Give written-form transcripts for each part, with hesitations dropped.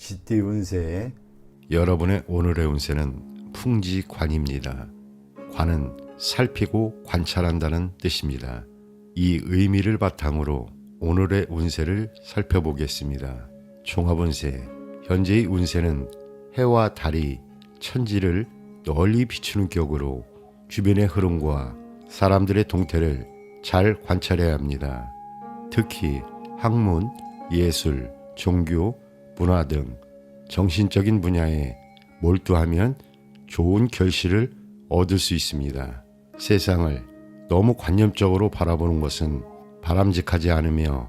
쥐띠 운세. 여러분의 오늘의 운세는 풍지관입니다. 관은 살피고 관찰한다는 뜻입니다. 이 의미를 바탕으로 오늘의 운세를 살펴보겠습니다. 종합운세. 현재의 운세는 해와 달이 천지를 널리 비추는 격으로 주변의 흐름과 사람들의 동태를 잘 관찰해야 합니다. 특히 학문, 예술, 종교, 문화 등 정신적인 분야에 몰두하면 좋은 결실을 얻을 수 있습니다. 세상을 너무 관념적으로 바라보는 것은 바람직하지 않으며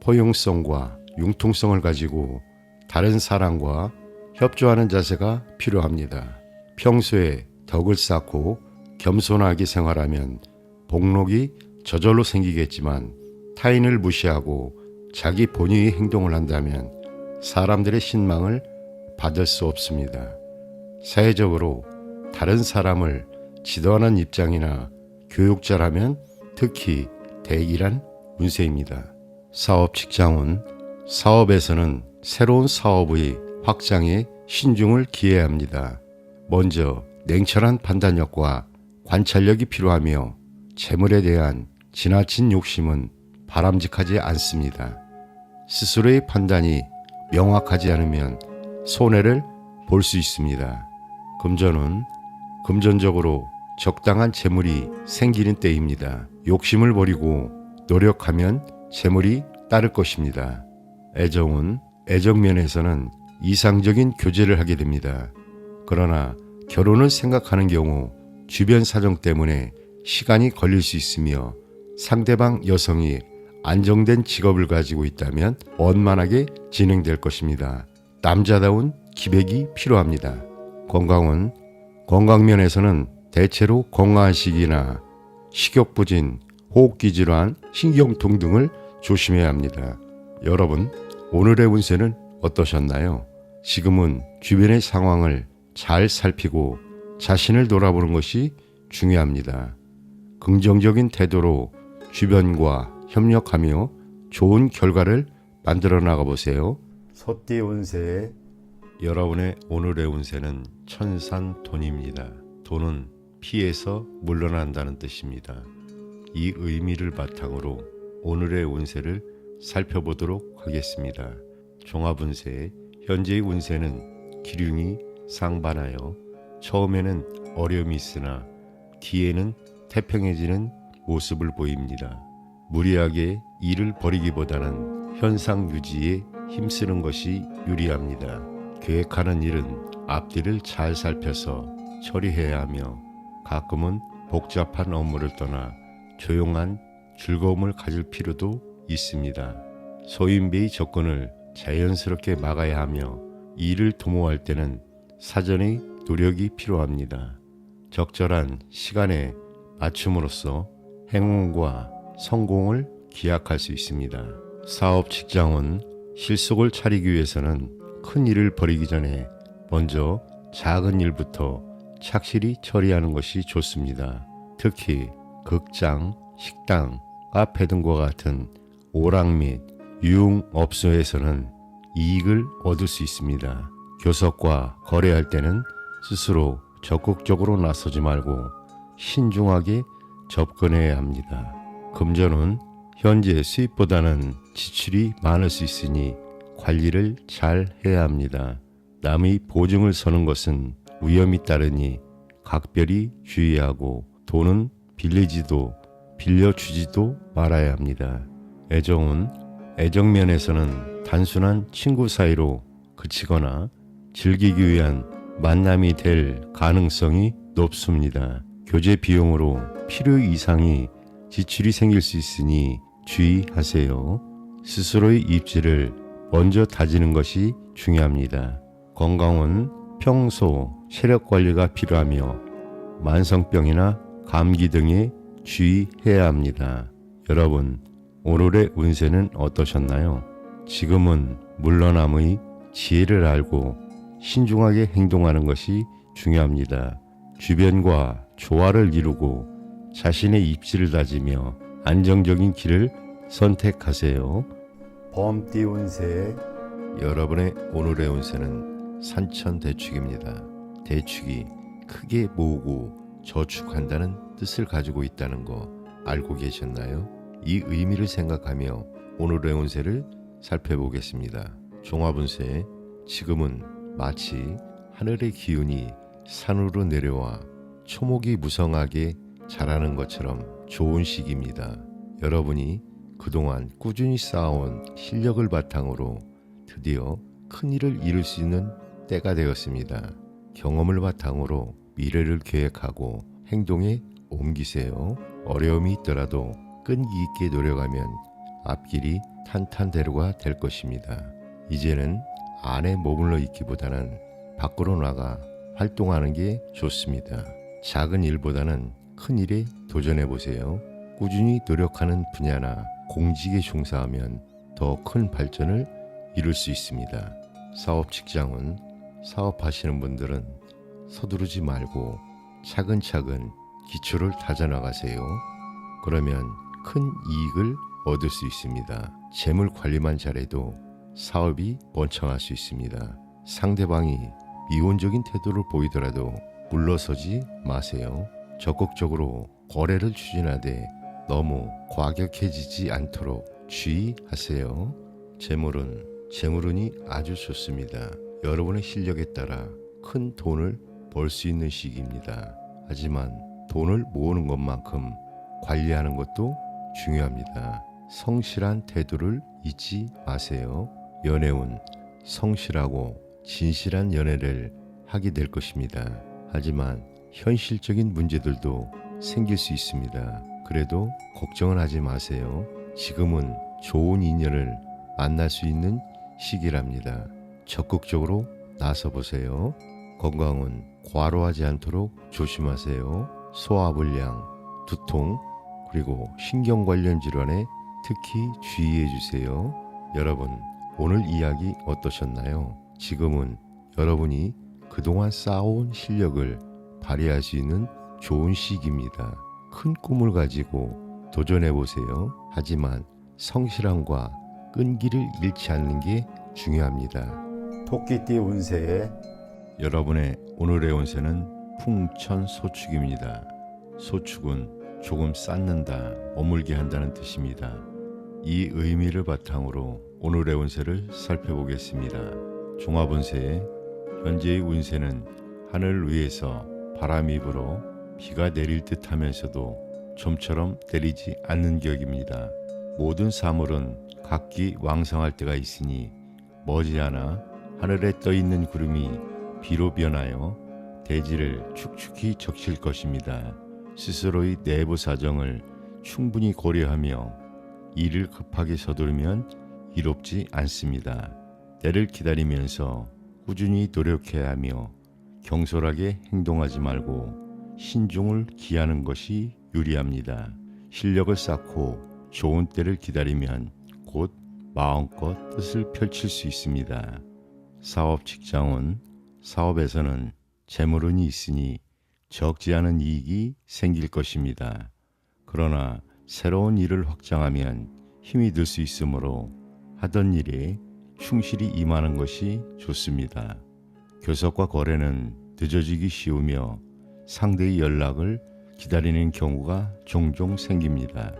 포용성과 융통성을 가지고 다른 사람과 협조하는 자세가 필요합니다. 평소에 덕을 쌓고 겸손하게 생활하면 복록이 저절로 생기겠지만 타인을 무시하고 자기 본위의 행동을 한다면 사람들의 신망을 받을 수 없습니다. 사회적으로 다른 사람을 지도하는 입장이나 교육자라면 특히 대기란 운세입니다. 사업 직장운. 사업에서는 새로운 사업의 확장에 신중을 기해야 합니다. 먼저 냉철한 판단력과 관찰력이 필요하며 재물에 대한 지나친 욕심은 바람직하지 않습니다. 스스로의 판단이 명확하지 않으면 손해를 볼 수 있습니다. 금전운. 금전적으로 적당한 재물이 생기는 때입니다. 욕심을 버리고 노력하면 재물이 따를 것입니다. 애정운. 애정면에서는 이상적인 교제를 하게 됩니다. 그러나 결혼을 생각하는 경우 주변 사정 때문에 시간이 걸릴 수 있으며 상대방 여성이 안정된 직업을 가지고 있다면 원만하게 진행될 것입니다. 남자다운 기백이 필요합니다. 건강운. 건강면에서는 대체로 건강한 시기나 식욕부진, 호흡기 질환, 신경통 등을 조심해야 합니다. 여러분, 오늘의 운세는 어떠셨나요? 지금은 주변의 상황을 잘 살피고 자신을 돌아보는 것이 중요합니다. 긍정적인 태도로 주변과 협력하며 좋은 결과를 만들어 나가보세요. 소띠 운세. 여러분의 오늘의 운세는 천산돈입니다. 돈은 피해서 물러난다는 뜻입니다. 이 의미를 바탕으로 오늘의 운세를 살펴보도록 하겠습니다. 종합운세. 현재의 운세는 기륭이 상반하여 처음에는 어려움이 있으나 뒤에는 태평해지는 모습을 보입니다. 무리하게 일을 벌이기보다는 현상 유지에 힘쓰는 것이 유리합니다. 계획하는 일은 앞뒤를 잘 살펴서 처리해야 하며 가끔은 복잡한 업무를 떠나 조용한 즐거움을 가질 필요도 있습니다. 소인배의 접근을 자연스럽게 막아야 하며 일을 도모할 때는 사전의 노력이 필요합니다. 적절한 시간에 맞춤으로써 행운과 성공을 기약할 수 있습니다. 사업 직장은 실속을 차리기 위해서는 큰 일을 벌이기 전에 먼저 작은 일부터 착실히 처리하는 것이 좋습니다. 특히 극장, 식당, 카페 등과 같은 오락 및 유흥업소에서는 이익을 얻을 수 있습니다. 교섭과 거래할 때는 스스로 적극적으로 나서지 말고 신중하게 접근해야 합니다. 금전은 현재 수입보다는 지출이 많을 수 있으니 관리를 잘 해야 합니다. 남의 보증을 서는 것은 위험이 따르니 각별히 주의하고 돈은 빌리지도 빌려주지도 말아야 합니다. 애정은 애정면에서는 단순한 친구 사이로 그치거나 즐기기 위한 만남이 될 가능성이 높습니다. 교제 비용으로 필요 이상이 지출이 생길 수 있으니 주의하세요. 스스로의 입지를 먼저 다지는 것이 중요합니다. 건강은 평소 체력 관리가 필요하며 만성병이나 감기 등에 주의해야 합니다. 여러분, 오늘의 운세는 어떠셨나요? 지금은 물러남의 지혜를 알고 신중하게 행동하는 것이 중요합니다. 주변과 조화를 이루고 자신의 입지를 다지며 안정적인 길을 선택하세요. 범띠 운세. 여러분의 오늘의 운세는 산천대축입니다. 대축이 크게 모으고 저축한다는 뜻을 가지고 있다는 거 알고 계셨나요? 이 의미를 생각하며 오늘의 운세를 살펴보겠습니다. 종합운세, 지금은 마치 하늘의 기운이 산으로 내려와 초목이 무성하게 자라는 것처럼 좋은 시기입니다. 여러분이 그동안 꾸준히 쌓아온 실력을 바탕으로 드디어 큰 일을 이룰 수 있는 때가 되었습니다. 경험을 바탕으로 미래를 계획하고 행동에 옮기세요. 어려움이 있더라도 끈기 있게 노력하면 앞길이 탄탄대로가 될 것입니다. 이제는 안에 머물러 있기보다는 밖으로 나가 활동하는 게 좋습니다. 작은 일보다는 큰 일에 도전해 보세요. 꾸준히 노력하는 분야나 공직에 종사하면 더 큰 발전을 이룰 수 있습니다. 사업 직장은 사업하시는 분들은 서두르지 말고 차근차근 기초를 다져나가세요. 그러면 큰 이익을 얻을 수 있습니다. 재물 관리만 잘해도 사업이 번창할 수 있습니다. 상대방이 미온적인 태도를 보이더라도 물러서지 마세요. 적극적으로 거래를 추진하되 너무 과격해지지 않도록 주의하세요. 재물운이 아주 좋습니다. 여러분의 실력에 따라 큰 돈을 벌 수 있는 시기입니다. 하지만 돈을 모으는 것만큼 관리하는 것도 중요합니다. 성실한 태도를 잊지 마세요. 연애운, 성실하고 진실한 연애를 하게 될 것입니다. 하지만 현실적인 문제들도 생길 수 있습니다. 그래도 걱정은 하지 마세요. 지금은 좋은 인연을 만날 수 있는 시기랍니다. 적극적으로 나서보세요. 건강은 과로하지 않도록 조심하세요. 소화불량, 두통, 그리고 신경 관련 질환에 특히 주의해 주세요. 여러분, 오늘 이야기 어떠셨나요? 지금은 여러분이 그동안 쌓아온 실력을 발휘할 수 있는 좋은 시기입니다. 큰 꿈을 가지고 도전해 보세요. 하지만 성실함과 끈기를 잃지 않는 게 중요합니다. 토끼띠 운세에 여러분의 오늘의 운세는 풍천소축입니다. 소축은 조금 쌓는다, 머물게 한다는 뜻입니다. 이 의미를 바탕으로 오늘의 운세를 살펴보겠습니다. 종합운세, 현재의 운세는 하늘 위에서 바람이 불어 비가 내릴 듯 하면서도 좀처럼 내리지 않는 격입니다. 모든 사물은 각기 왕성할 때가 있으니 머지않아 하늘에 떠있는 구름이 비로 변하여 대지를 축축히 적실 것입니다. 스스로의 내부 사정을 충분히 고려하며 일을 급하게 서두르면 이롭지 않습니다. 때를 기다리면서 꾸준히 노력해야 하며 경솔하게 행동하지 말고 신중을 기하는 것이 유리합니다. 실력을 쌓고 좋은 때를 기다리면 곧 마음껏 뜻을 펼칠 수 있습니다. 사업 직장은 사업에서는 재물운이 있으니 적지 않은 이익이 생길 것입니다. 그러나 새로운 일을 확장하면 힘이 들 수 있으므로 하던 일에 충실히 임하는 것이 좋습니다. 교섭과 거래는 늦어지기 쉬우며 상대의 연락을 기다리는 경우가 종종 생깁니다.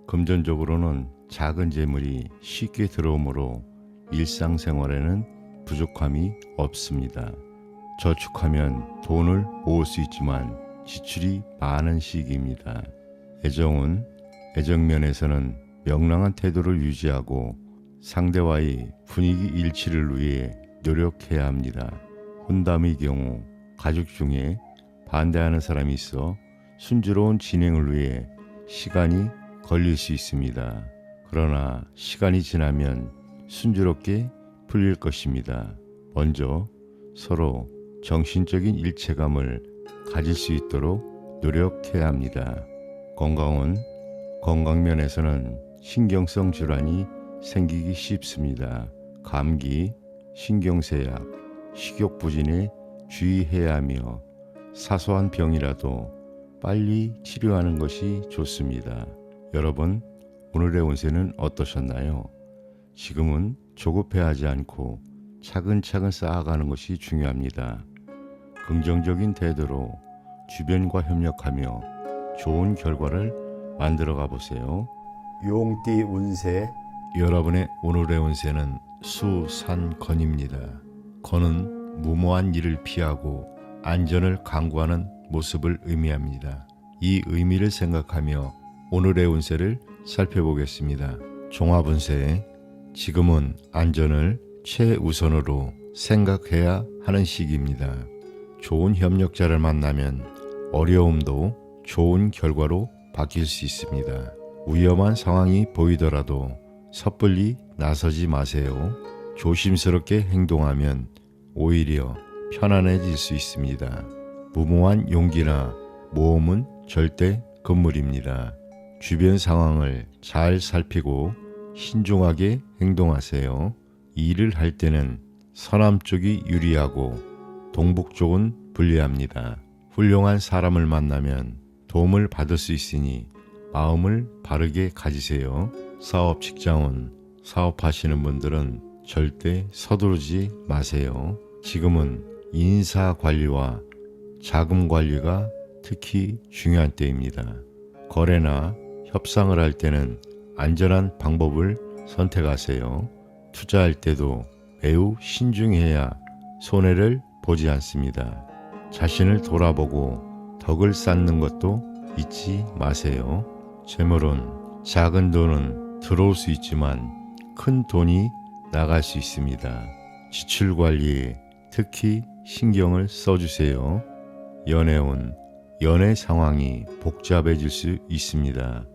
금전적으로는 작은 재물이 쉽게 들어오므로 일상생활에는 부족함이 없습니다. 저축하면 돈을 모을 수 있지만 지출이 많은 시기입니다. 애정면에서는 명랑한 태도를 유지하고 상대와의 분위기 일치를 위해 노력해야 합니다. 혼담의 경우 가족 중에 반대하는 사람이 있어 순조로운 진행을 위해 시간이 걸릴 수 있습니다. 그러나 시간이 지나면 순조롭게 풀릴 것입니다. 먼저 서로 정신적인 일체감을 가질 수 있도록 노력해야 합니다. 건강면에서는 신경성 질환이 생기기 쉽습니다. 감기, 신경쇠약, 식욕부진에 주의해야 하며 사소한 병이라도 빨리 치료하는 것이 좋습니다. 여러분, 오늘의 운세는 어떠셨나요? 지금은 조급해하지 않고 차근차근 쌓아가는 것이 중요합니다. 긍정적인 태도로 주변과 협력하며 좋은 결과를 만들어가 보세요. 용띠 운세. 여러분의 오늘의 운세는 수산건입니다. 건은 무모한 일을 피하고 안전을 강구하는 모습을 의미합니다. 이 의미를 생각하며 오늘의 운세를 살펴보겠습니다. 종합운세. 지금은 안전을 최우선으로 생각해야 하는 시기입니다. 좋은 협력자를 만나면 어려움도 좋은 결과로 바뀔 수 있습니다. 위험한 상황이 보이더라도 섣불리 나서지 마세요. 조심스럽게 행동하면 오히려 편안해질 수 있습니다. 무모한 용기나 모험은 절대 금물입니다. 주변 상황을 잘 살피고 신중하게 행동하세요. 일을 할 때는 서남 쪽이 유리하고 동북 쪽은 불리합니다. 훌륭한 사람을 만나면 도움을 받을 수 있으니 마음을 바르게 가지세요. 사업 직장운, 사업하시는 분들은 절대 서두르지 마세요. 지금은 인사 관리와 자금 관리가 특히 중요한 때입니다. 거래나 협상을 할 때는 안전한 방법을 선택하세요. 투자할 때도 매우 신중해야 손해를 보지 않습니다. 자신을 돌아보고 덕을 쌓는 것도 잊지 마세요. 재물은 작은 돈은 들어올 수 있지만 큰 돈이 나갈 수 있습니다. 지출 관리에 특히 신경을 써주세요. 연애운, 연애 상황이 복잡해질 수 있습니다.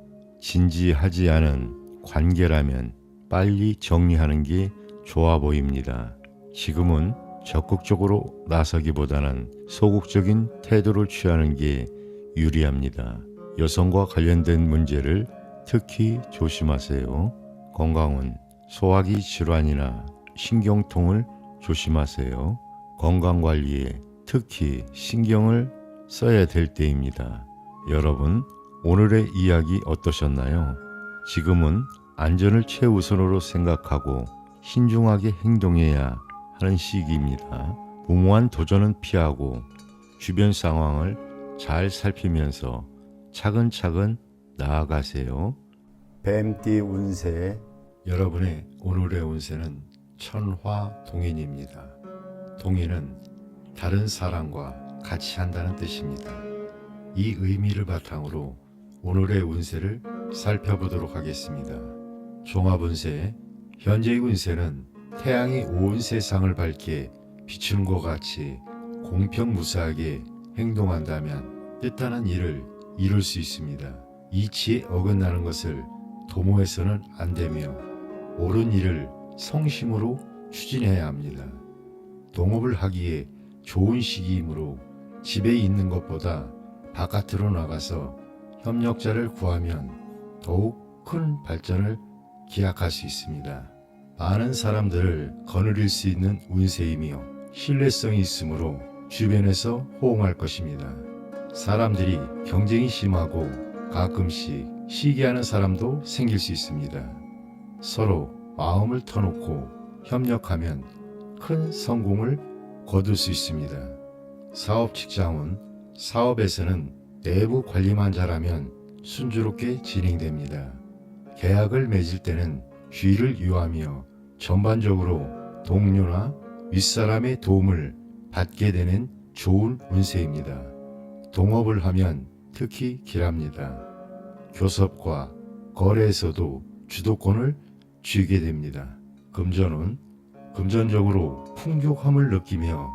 진지하지 않은 관계라면 빨리 정리하는 게 좋아 보입니다. 지금은 적극적으로 나서기보다는 소극적인 태도를 취하는 게 유리합니다. 여성과 관련된 문제를 특히 조심하세요. 건강은 소화기 질환이나 신경통을 조심하세요. 건강관리에 특히 신경을 써야 될 때입니다. 여러분, 오늘의 이야기 어떠셨나요? 지금은 안전을 최우선으로 생각하고 신중하게 행동해야 하는 시기입니다. 무모한 도전은 피하고 주변 상황을 잘 살피면서 차근차근 나아가세요. 뱀띠 운세. 여러분의 오늘의 운세는 천화동인입니다. 동인은 다른 사람과 같이 한다는 뜻입니다. 이 의미를 바탕으로 오늘의 운세를 살펴보도록 하겠습니다. 종합운세. 현재의 운세는 태양이 온 세상을 밝게 비추는 것 같이 공평무사하게 행동한다면 뜻하는 일을 이룰 수 있습니다. 이치에 어긋나는 것을 도모해서는 안 되며 옳은 일을 성심으로 추진해야 합니다. 동업을 하기에 좋은 시기이므로 집에 있는 것보다 바깥으로 나가서 협력자를 구하면 더욱 큰 발전을 기약할 수 있습니다. 많은 사람들을 거느릴 수 있는 운세이며 신뢰성이 있으므로 주변에서 호응할 것입니다. 사람들이 경쟁이 심하고 가끔씩 시기하는 사람도 생길 수 있습니다. 서로 마음을 터놓고 협력하면 큰 성공을 거둘 수 있습니다. 사업 직장은 사업에서는 내부 관리만 잘하면 순조롭게 진행됩니다. 계약을 맺을 때는 주의를 유하며 전반적으로 동료나 윗사람의 도움을 받게 되는 좋은 운세입니다. 동업을 하면 특히 길합니다. 교섭과 거래에서도 주도권을 쥐게 됩니다. 금전은 금전적으로 풍족함을 느끼며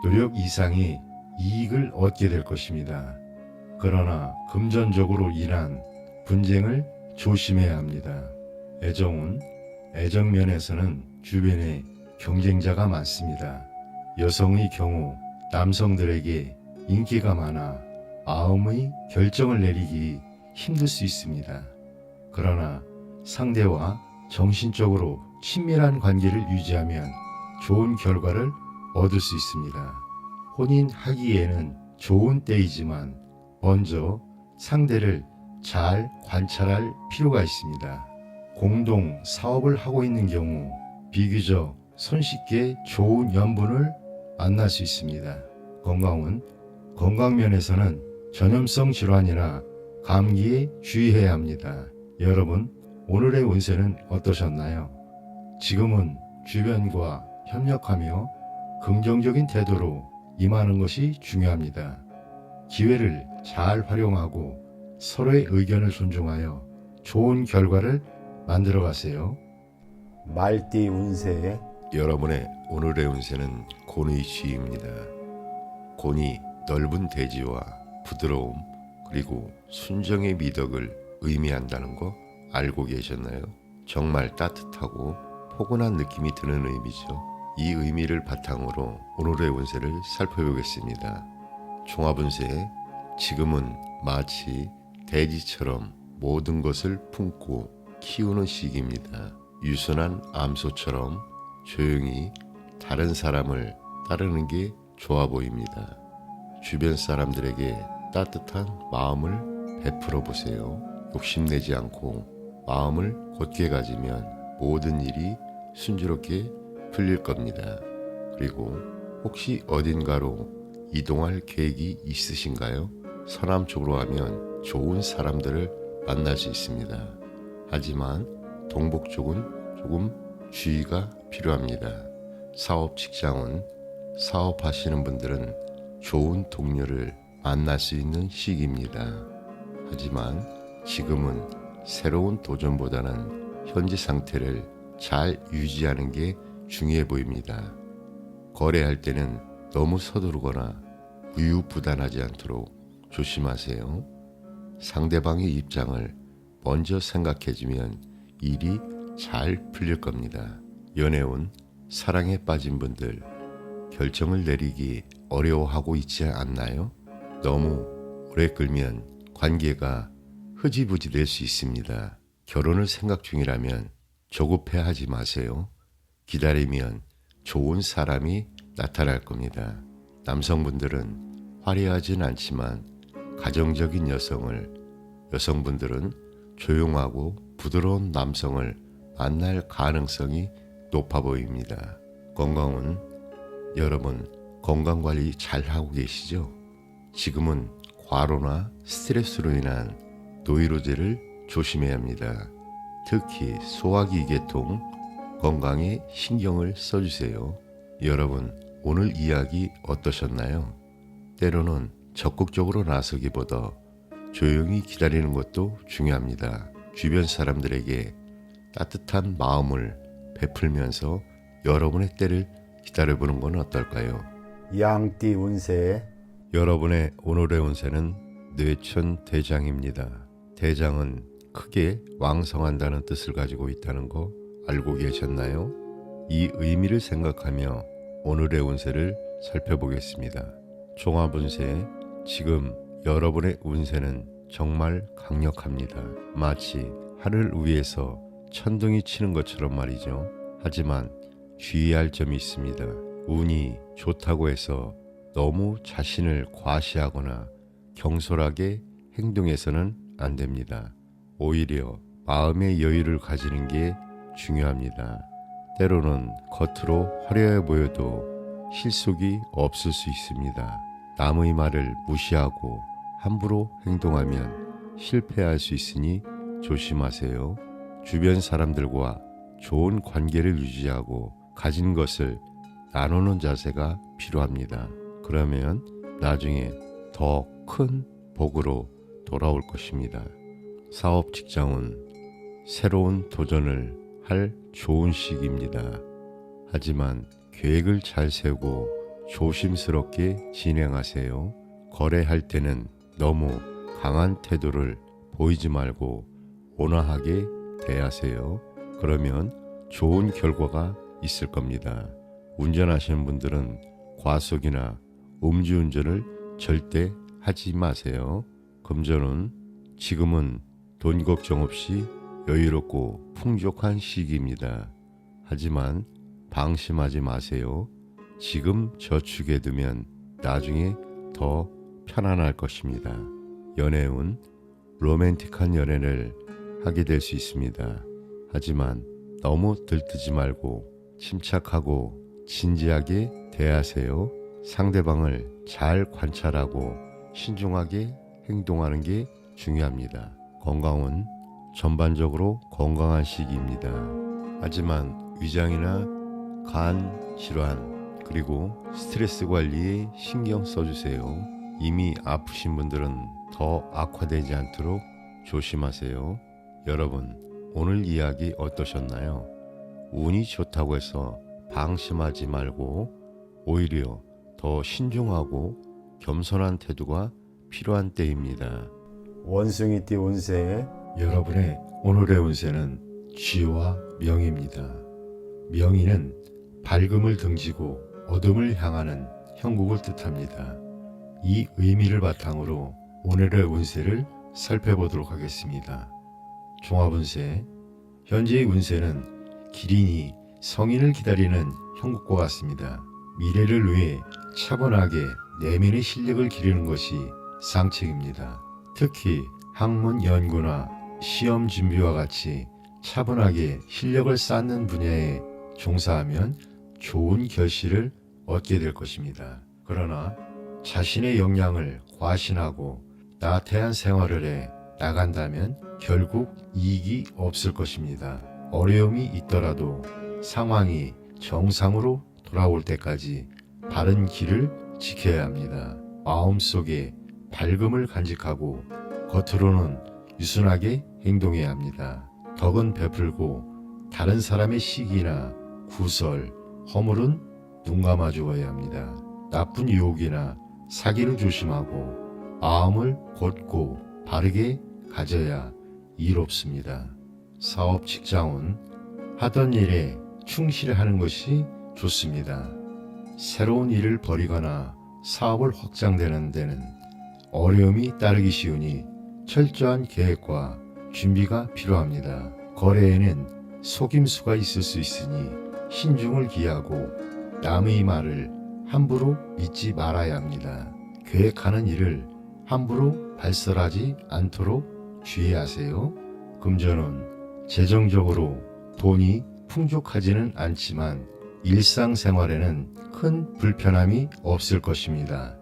노력 이상의 이익을 얻게 될 것입니다. 그러나 금전적으로 인한 분쟁을 조심해야 합니다. 애정은 애정면에서는 주변에 경쟁자가 많습니다. 여성의 경우 남성들에게 인기가 많아 마음의 결정을 내리기 힘들 수 있습니다. 그러나 상대와 정신적으로 친밀한 관계를 유지하면 좋은 결과를 얻을 수 있습니다. 혼인하기에는 좋은 때이지만 먼저 상대를 잘 관찰할 필요가 있습니다. 공동 사업을 하고 있는 경우 비교적 손쉽게 좋은 염분을 만날 수 있습니다. 건강운, 건강면에서는 전염성 질환이나 감기에 주의해야 합니다. 여러분, 오늘의 운세는 어떠셨나요? 지금은 주변과 협력하며 긍정적인 태도로 임하는 것이 중요합니다. 기회를 잘 활용하고 서로의 의견을 존중하여 좋은 결과를 만들어 가세요. 말띠 운세 여러분의 오늘의 운세는 곤의 시입니다. 곤이 넓은 대지와 부드러움 그리고 순정의 미덕을 의미한다는 거 알고 계셨나요? 정말 따뜻하고 포근한 느낌이 드는 의미죠. 이 의미를 바탕으로 오늘의 운세를 살펴보겠습니다. 종합운세, 지금은 마치 대지처럼 모든 것을 품고 키우는 시기입니다. 유순한 암소처럼 조용히 다른 사람을 따르는 게 좋아 보입니다. 주변 사람들에게 따뜻한 마음을 베풀어 보세요. 욕심내지 않고 마음을 곧게 가지면 모든 일이 순조롭게 풀릴 겁니다. 그리고 혹시 어딘가로 이동할 계획이 있으신가요? 서남쪽으로 하면 좋은 사람들을 만날 수 있습니다. 하지만 동북 쪽은 조금 주의가 필요합니다. 사업 직장은 사업하시는 분들은 좋은 동료를 만날 수 있는 시기입니다. 하지만 지금은 새로운 도전보다는 현재 상태를 잘 유지하는 게 중요해 보입니다. 거래할 때는 너무 서두르거나 우유부단하지 않도록 조심하세요. 상대방의 입장을 먼저 생각해주면 일이 잘 풀릴 겁니다. 연애운, 사랑에 빠진 분들 결정을 내리기 어려워하고 있지 않나요? 너무 오래 끌면 관계가 흐지부지 될 수 있습니다. 결혼을 생각 중이라면 조급해하지 마세요. 기다리면 좋은 사람이 나타날 겁니다. 남성분들은 화려하진 않지만 가정적인 여성분들은 조용하고 부드러운 남성을 만날 가능성이 높아 보입니다. 건강은 여러분 건강관리 잘 하고 계시죠? 지금은 과로나 스트레스로 인한 노이로제를 조심해야 합니다. 특히 소화기 계통 건강에 신경을 써주세요. 여러분 오늘 이야기 어떠셨나요? 때로는 적극적으로 나서기보다 조용히 기다리는 것도 중요합니다. 주변 사람들에게 따뜻한 마음을 베풀면서 여러분의 때를 기다려보는 건 어떨까요? 양띠 운세 여러분의 오늘의 운세는 뇌천 대장입니다. 대장은 크게 왕성한다는 뜻을 가지고 있다는 거 알고 계셨나요? 이 의미를 생각하며 오늘의 운세를 살펴보겠습니다. 종합운세, 지금 여러분의 운세는 정말 강력합니다. 마치 하늘 위에서 천둥이 치는 것처럼 말이죠. 하지만 주의할 점이 있습니다. 운이 좋다고 해서 너무 자신을 과시하거나 경솔하게 행동해서는 안 됩니다. 오히려 마음의 여유를 가지는 게 중요합니다. 때로는 겉으로 화려해 보여도 실속이 없을 수 있습니다. 남의 말을 무시하고 함부로 행동하면 실패할 수 있으니 조심하세요. 주변 사람들과 좋은 관계를 유지하고 가진 것을 나누는 자세가 필요합니다. 그러면 나중에 더 큰 복으로 돌아올 것입니다. 사업 직장은 새로운 도전을 할 좋은 시기입니다. 하지만 계획을 잘 세우고 조심스럽게 진행하세요. 거래할 때는 너무 강한 태도를 보이지 말고 온화하게 대하세요. 그러면 좋은 결과가 있을 겁니다. 운전하시는 분들은 과속이나 음주운전을 절대 하지 마세요. 금전은 지금은 돈 걱정 없이 여유롭고 풍족한 시기입니다. 하지만 방심하지 마세요. 지금 저축해 두면 나중에 더 편안할 것입니다. 연애운, 로맨틱한 연애를 하게 될 수 있습니다. 하지만 너무 들뜨지 말고 침착하고 진지하게 대하세요. 상대방을 잘 관찰하고 신중하게 행동하는 게 중요합니다. 건강은 전반적으로 건강한 시기입니다. 하지만 위장이나 간 질환 그리고 스트레스 관리에 신경 써주세요. 이미 아프신 분들은 더 악화되지 않도록 조심하세요. 여러분, 오늘 이야기 어떠셨나요? 운이 좋다고 해서 방심하지 말고 오히려 더 신중하고 겸손한 태도가 필요한 때입니다. 원숭이띠 운세 여러분의 오늘의 운세는 쥐와 명입니다. 명의는 밝음을 등지고 어둠을 향하는 형국을 뜻합니다. 이 의미를 바탕으로 오늘의 운세를 살펴보도록 하겠습니다. 종합운세. 현재의 운세는 기린이 성인을 기다리는 형국과 같습니다. 미래를 위해 차분하게 내면의 실력을 기르는 것이 상책입니다. 특히 학문 연구나 시험 준비와 같이 차분하게 실력을 쌓는 분야에 종사하면 좋은 결실을 얻게 될 것입니다. 그러나 자신의 역량을 과신하고 나태한 생활을 해 나간다면 결국 이익이 없을 것입니다. 어려움이 있더라도 상황이 정상으로 돌아올 때까지 바른 길을 지켜야 합니다. 마음속에 밝음을 간직하고 겉으로는 유순하게 행동해야 합니다. 덕은 베풀고 다른 사람의 시기나 구설, 허물은 눈 감아 주어야 합니다. 나쁜 유혹이나 사기를 조심하고 마음을 곧고 바르게 가져야 이롭습니다. 사업 직장은 하던 일에 충실하는 것이 좋습니다. 새로운 일을 벌이거나 사업을 확장되는 데는 어려움이 따르기 쉬우니 철저한 계획과 준비가 필요합니다. 거래에는 속임수가 있을 수 있으니 신중을 기하고 남의 말을 함부로 믿지 말아야 합니다. 계획하는 일을 함부로 발설하지 않도록 주의하세요. 금전은 재정적으로 돈이 풍족하지는 않지만 일상생활에는 큰 불편함이 없을 것입니다.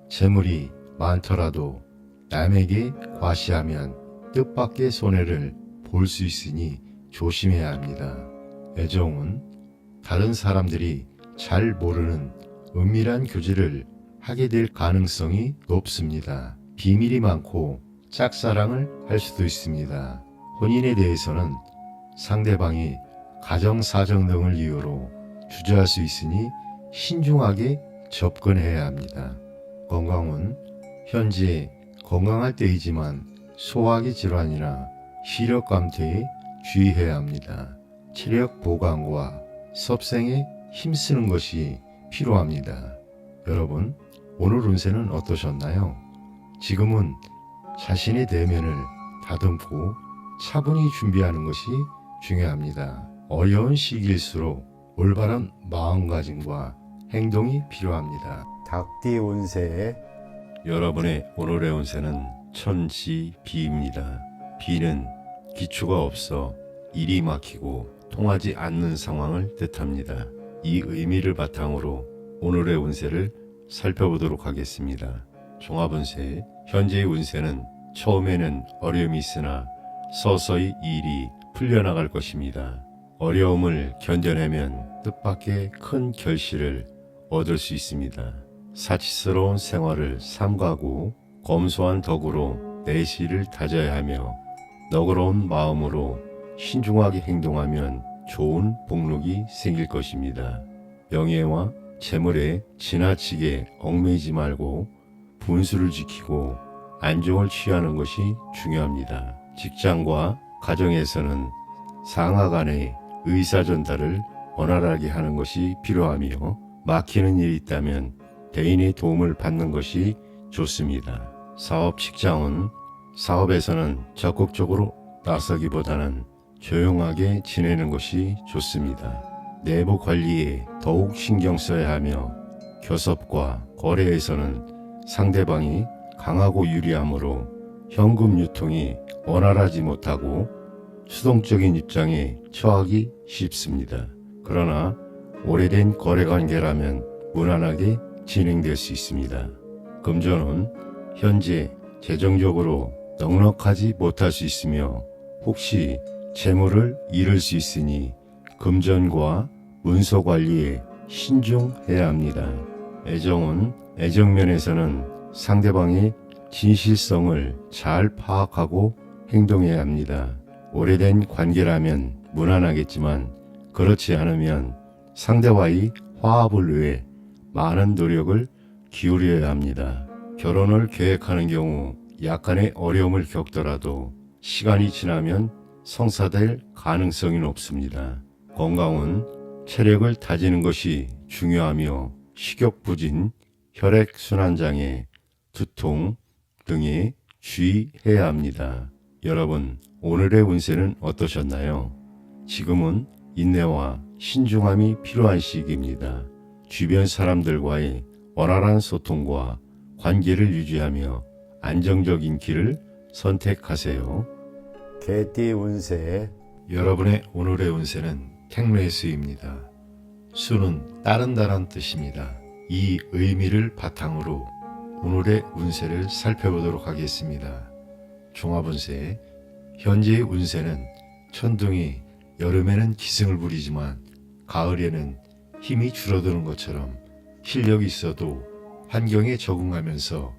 재물이 많더라도 남에게 과시하면 뜻밖의 손해를 볼 수 있으니 조심해야 합니다. 애정은 다른 사람들이 잘 모르는 은밀한 교제를 하게 될 가능성이 높습니다. 비밀이 많고 짝사랑을 할 수도 있습니다. 혼인에 대해서는 상대방이 가정 사정 등을 이유로 주저할 수 있으니 신중하게 접근해야 합니다. 건강은 현재 건강할 때이지만 소화기 질환이나 시력 감퇴에 주의해야 합니다. 체력 보강과 섭생에 힘쓰는 것이 필요합니다. 여러분, 오늘 운세는 어떠셨나요? 지금은 자신의 내면을 다듬고 차분히 준비하는 것이 중요합니다. 어려운 시기일수록 올바른 마음가짐과 행동이 필요합니다. 닭띠 운세 여러분의 오늘의 운세는 천지비입니다. 비는 기초가 없어 일이 막히고 통하지 않는 상황을 뜻합니다. 이 의미를 바탕으로 오늘의 운세를 살펴보도록 하겠습니다. 종합운세. 현재의 운세는 처음에는 어려움이 있으나 서서히 일이 풀려나갈 것입니다. 어려움을 견뎌내면 뜻밖의 큰 결실을 얻을 수 있습니다. 사치스러운 생활을 삼가고 검소한 덕으로 내실을 다져야 하며 너그러운 마음으로 신중하게 행동하면 좋은 복록이 생길 것입니다. 명예와 재물에 지나치게 얽매이지 말고 분수를 지키고 안정을 취하는 것이 중요합니다. 직장과 가정에서는 상하 간의 의사 전달을 원활하게 하는 것이 필요하며 막히는 일이 있다면 대인의 도움을 받는 것이 좋습니다. 사업 직장은 사업에서는 적극적으로 나서기보다는 조용하게 지내는 것이 좋습니다. 내부 관리에 더욱 신경 써야 하며 교섭과 거래에서는 상대방이 강하고 유리하므로 현금 유통이 원활하지 못하고 수동적인 입장에 처하기 쉽습니다. 그러나 오래된 거래관계라면 무난하게 진행될 수 있습니다. 금전은 현재 재정적으로 넉넉하지 못할 수 있으며 혹시 재물을 잃을 수 있으니 금전과 문서 관리에 신중해야 합니다. 애정은 애정면에서는 상대방의 진실성을 잘 파악하고 행동해야 합니다. 오래된 관계라면 무난하겠지만 그렇지 않으면 상대와의 화합을 위해 많은 노력을 기울여야 합니다. 결혼을 계획하는 경우 약간의 어려움을 겪더라도 시간이 지나면 성사될 가능성이 높습니다. 건강은 체력을 다지는 것이 중요하며 식욕부진, 혈액순환장애, 두통 등에 주의해야 합니다. 여러분, 오늘의 운세는 어떠셨나요? 지금은 인내와 신중함이 필요한 시기입니다. 주변 사람들과의 원활한 소통과 관계를 유지하며 안정적인 길을 선택하세요. 개띠 운세 여러분의 오늘의 운세는 택매수입니다. 수는 따른다는 뜻입니다. 이 의미를 바탕으로 오늘의 운세를 살펴보도록 하겠습니다. 종합운세. 현재의 운세는 천둥이 여름에는 기승을 부리지만 가을에는 힘이 줄어드는 것처럼 실력이 있어도 환경에 적응하면서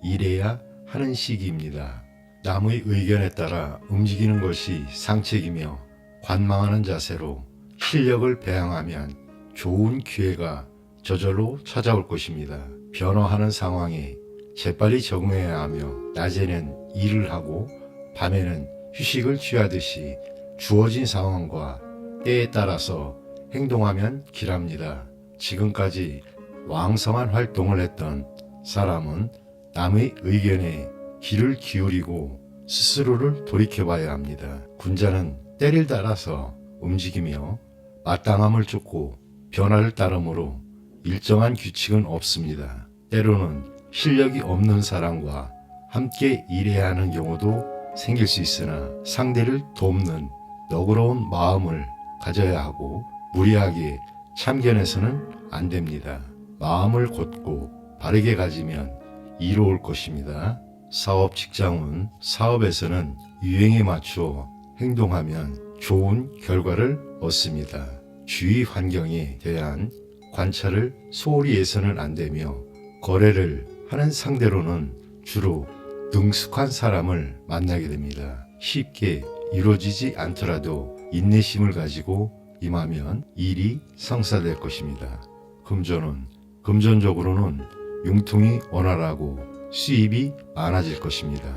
일해야 하는 시기입니다. 남의 의견에 따라 움직이는 것이 상책이며 관망하는 자세로 실력을 배양하면 좋은 기회가 저절로 찾아올 것입니다. 변화하는 상황에 재빨리 적응해야 하며 낮에는 일을 하고 밤에는 휴식을 취하듯이 주어진 상황과 때에 따라서 행동하면 길합니다. 지금까지 왕성한 활동을 했던 사람은 남의 의견에 귀를 기울이고 스스로를 돌이켜봐야 합니다. 군자는 때를 따라서 움직이며 마땅함을 쫓고 변화를 따르므로 일정한 규칙은 없습니다. 때로는 실력이 없는 사람과 함께 일해야 하는 경우도 생길 수 있으나 상대를 돕는 너그러운 마음을 가져야 하고 무리하게 참견해서는 안 됩니다. 마음을 곧고 바르게 가지면 이로울 것입니다. 사업 직장은 사업에서는 유행에 맞추어 행동하면 좋은 결과를 얻습니다. 주위 환경에 대한 관찰을 소홀히 해서는 안 되며 거래를 하는 상대로는 주로 능숙한 사람을 만나게 됩니다. 쉽게 이루어지지 않더라도 인내심을 가지고 임하면 일이 성사될 것입니다. 금전은 금전적으로는 융통이 원활하고 수입이 많아질 것입니다.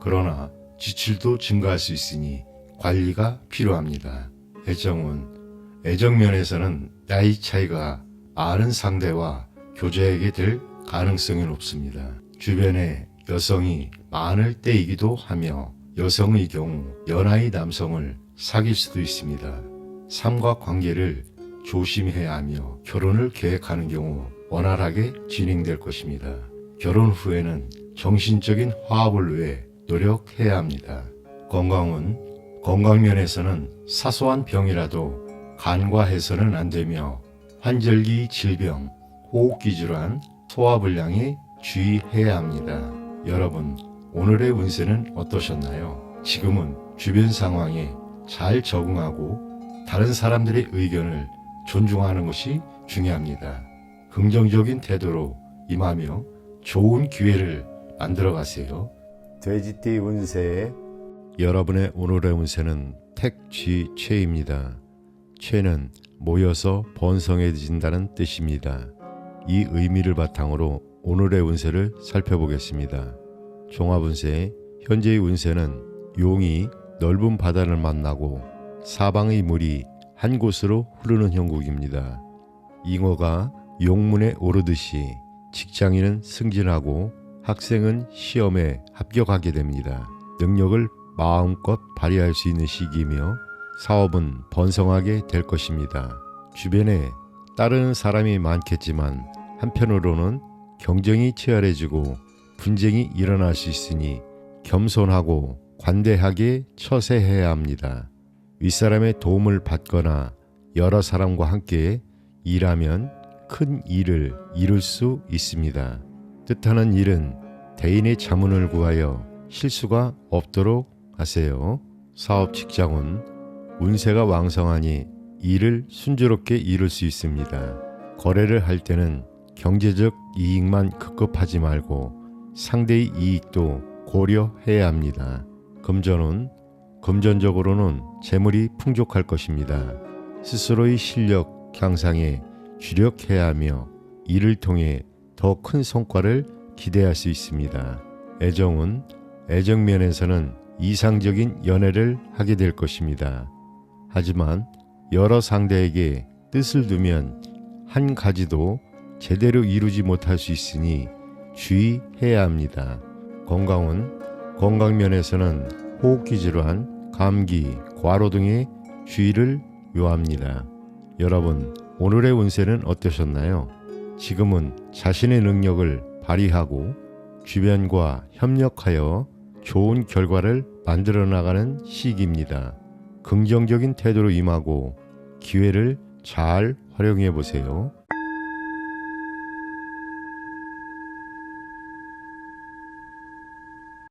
그러나 지출도 증가할 수 있으니 관리가 필요합니다. 애정은 애정면에서는 나이 차이가 많은 상대와 교제하게 될 가능성이 높습니다. 주변에 여성이 많을 때이기도 하며 여성의 경우 연하의 남성을 사귈 수도 있습니다. 삼각관계를 조심해야 하며 결혼을 계획하는 경우 원활하게 진행될 것입니다. 결혼 후에는 정신적인 화합을 위해 노력해야 합니다. 건강은 건강면에서는 사소한 병이라도 간과해서는 안 되며 환절기 질병, 호흡기 질환, 소화불량에 주의해야 합니다. 여러분, 오늘의 운세는 어떠셨나요? 지금은 주변 상황에 잘 적응하고 다른 사람들의 의견을 존중하는 것이 중요합니다. 긍정적인 태도로 임하며 좋은 기회를 만들어 가세요. 돼지띠 운세 여러분의 오늘의 운세는 택쥐최입니다. 최는 모여서 번성해진다는 뜻입니다. 이 의미를 바탕으로 오늘의 운세를 살펴보겠습니다. 종합운세. 현재의 운세는 용이 넓은 바다를 만나고 사방의 물이 한 곳으로 흐르는 형국입니다. 잉어가 용문에 오르듯이 직장인은 승진하고 학생은 시험에 합격하게 됩니다. 능력을 마음껏 발휘할 수 있는 시기이며 사업은 번성하게 될 것입니다. 주변에 따르는 사람이 많겠지만 한편으로는 경쟁이 치열해지고 분쟁이 일어날 수 있으니 겸손하고 관대하게 처세해야 합니다. 윗사람의 도움을 받거나 여러 사람과 함께 일하면 큰 일을 이룰 수 있습니다. 뜻하는 일은 대인의 자문을 구하여 실수가 없도록 하세요. 사업 직장운 운세가 왕성하니 일을 순조롭게 이룰 수 있습니다. 거래를 할 때는 경제적 이익만 급급하지 말고 상대의 이익도 고려해야 합니다. 금전운 금전적으로는 재물이 풍족할 것입니다. 스스로의 실력 향상에 주력해야 하며 이를 통해 더 큰 성과를 기대할 수 있습니다. 애정은 애정면에서는 이상적인 연애를 하게 될 것입니다. 하지만 여러 상대에게 뜻을 두면 한 가지도 제대로 이루지 못할 수 있으니 주의해야 합니다. 건강은 건강면에서는 호흡기 질환, 감기, 과로 등의 주의를 요합니다. 여러분, 오늘의 운세는 어떠셨나요? 지금은 자신의 능력을 발휘하고 주변과 협력하여 좋은 결과를 만들어 나가는 시기입니다. 긍정적인 태도로 임하고 기회를 잘 활용해 보세요.